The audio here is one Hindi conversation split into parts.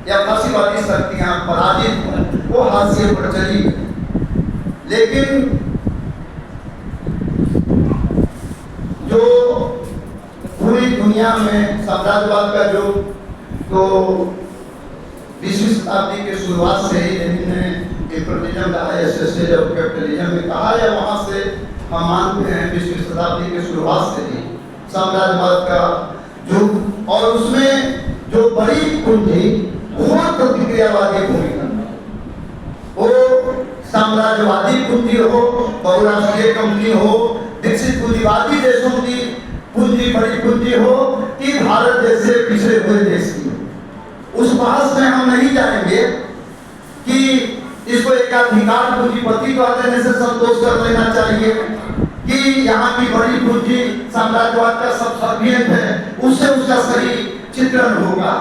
या फांसीवादी शक्तियां पराजित हों, वो हाशिए पर चली गई। लेकिन जो पूरी दुनिया में साम्राज्यवाद का जो तो 20वीं शताब्दी के शुरुआत से ही लेनिन ने कैपिटलिज्म का एसेस ऑफ कैपिटलिज्म में कहा है, वहां से हम मानते हैं 20वीं शताब्दी के शुरुआत से ही साम्राज्यवाद का युग, और उसमें जो बड़ी पूंजी बहुत प्रतिक्रियावादी भूमिका, वो साम्राज्यवादी पूंजी हो, बहुराष्ट्रीय कंपनी हो, विकसित पूंजीवादी देशों की पूंजी बड़ी पूंजी हो कि भारत जैसे पिछड़े हुए देश की। उस बहस में हम नहीं जाएंगे कि इसको एकाधिकार पूंजीपति का देने से संतोष कर लेना चाहिए कि यहाँ की बड़ी पूंजी साम्राज्यवाद का सबसर्विएंट है, उससे उसका सही चित्रण होगा।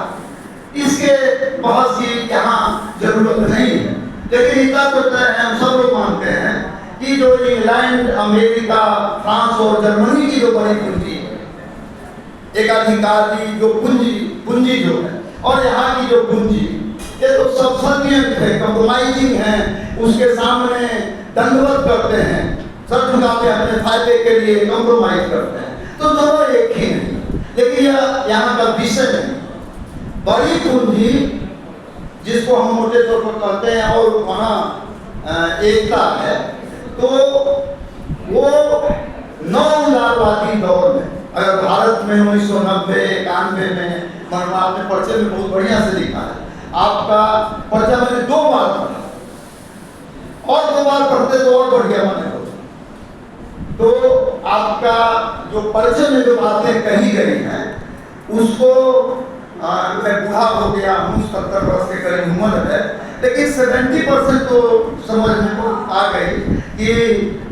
इसके बहस की यहाँ जरूरत नहीं है। लेकिन इतना तो तय है, हम सब लोग मानते हैं कि जो इंग्लैंड, अमेरिका, फ्रांस और जर्मनी की जो बड़ी पूंजी है, एकाधिकार की जो पूंजी जो है, और यहाँ की जो पूंजी, ये तो सबसर्विएंट है, कंप्रोमाइजिंग है, उसके सामने दंडवत करते हैं, सर झुकाते हैं, अपने फायदे के लिए कंप्रोमाइज करते हैं। तो दोनों एक ही नहीं, लेकिन यह यहाँ का विषय नहीं। बड़ी पूंजी जिसको हम मोटे तौर पर कहते हैं और वहाँ एकता है, तो वो नौदारवादी दौर में, अगर भारत में 1990-91 में, मरना आपने पर्चे में बहुत बढ़िया से लिखा है, आपका पर्चा मैंने 2 बार पढ़ा, और 2 बार पढ़ते तो और बढ़िया माने हो। तो आपका जो पर्चे में जो बातें कही गई हैं, उसको मैं बूढ़ा हो गया हूँ, 70 वर्ष के करीब उम्र है, लेकिन 70% तो समझ में तो आ गई कि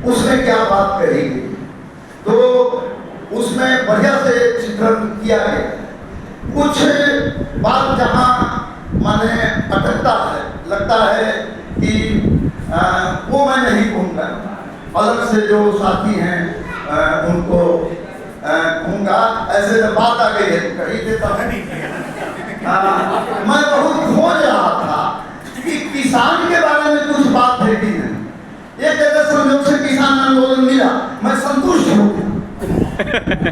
उसमें क्या बात कही गई। तो उसमें बढ़िया से चित्रण किया गया। कुछ बात जहाँ माने अटकता है, लगता है कि वो मैं नहीं कहूँगा, अलग से जो साथी हैं उनको कहूँगा। ऐसे जब बात आ गई है कही देता है नहीं। मैं बहुत खोज रहा था कि किसान के बारे में कुछ बात है कि नहीं। एक जगह संयोग से किसान आंदोलन मिला, मैं संतुष्ट हो गया।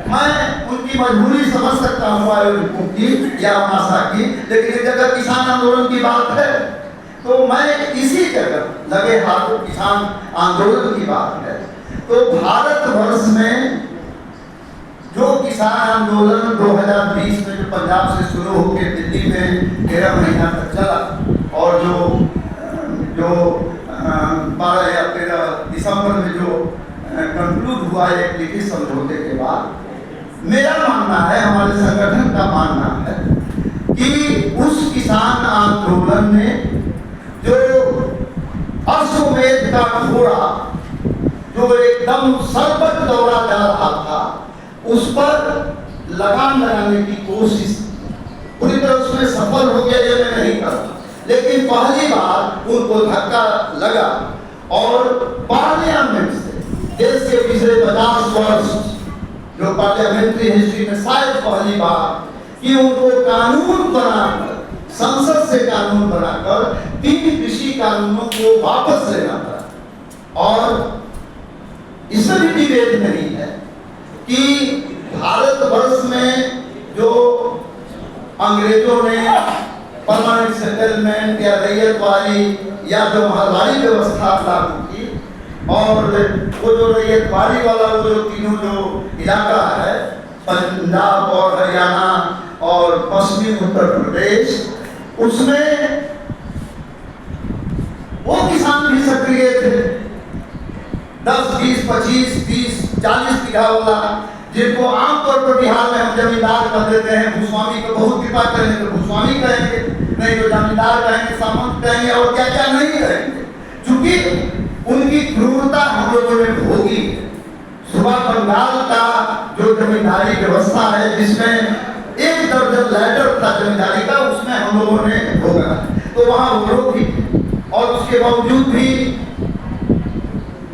मैं उनकी मजबूरी समझ सकता हूँ आयोजकों की या भाषा की, लेकिन एक जगह किसान आंदोलन की बात है, तो मैं इसी जगह लगे हाथों किसान आंदोलन की बात है। तो भारतवर्ष में जो किसान आंदोलन 2020 में जो पंजाब से शुरू होकर दिल्ली में 13 महीना तक चला, और जो 12 या 13 दिसंबर में जो कंक्लूड हुआ एक लिखित समझौते के बाद, मेरा मानना है, हमारे संगठन का मानना है कि उस किसान आंदोलन ने जो अश्वमेध का घोड़ा जो एकदम सरबत दौड़ा जा रहा था, उस पर लगाम लगाने की कोशिश पूरी तरह उसमें सफल हो गया, ये मैं नहीं करता, लेकिन पहली बार उनको धक्का लगा और पार्लियामेंट से देश के पिछले 50 वर्ष जो पार्लियामेंट्री हिस्ट्री में शायद पहली बार कि उनको कानून बनाकर, संसद से कानून बनाकर 3 कृषि कानूनों को वापस लेना पड़ा। और इसमें भी विभेद नहीं है कि भारतवर्ष में जो अंग्रेजों ने परमानेंट सेटलमेंट या रैयतवाड़ी या जो महलवाड़ी व्यवस्था लागू की, और वो जो रैयतवाड़ी वाला वो जो तीनों जो इलाका है, पंजाब और हरियाणा और पश्चिमी उत्तर प्रदेश, उसमें वो किसान भी सक्रिय थे, 10, 20, 25, 30, 40 बीघा वाला, जिनको आमतौर पर बिहार में हम जमींदार कह देते हैं। भूस्वामी को बहुत कृपा करेंगे तो भूस्वामी कहेंगे, नहीं तो जमींदार कहेंगे, सामंत कहेंगे, और क्या क्या नहीं कहेंगे, क्योंकि उनकी क्रूरता हम लोगों ने भोगी। सुबह बंगाल का जो जमींदारी व्यवस्था है, जिसमें 1 दर्जन लैडर था जमींदारी का, उसमें हम लोगों ने भोगा। तो वहाँ वो लोग भी, और उसके बावजूद भी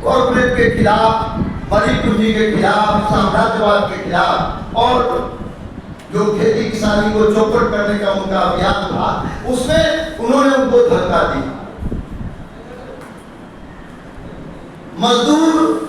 कॉर्पोरेट के खिलाफ, बड़ी पूंजी के खिलाफ, साम्राज्यवाद के खिलाफ, और जो खेती किसानी को चौपट करने का उनका अभियान था, उसमें उन्होंने उनको धक्का दिया। मजदूर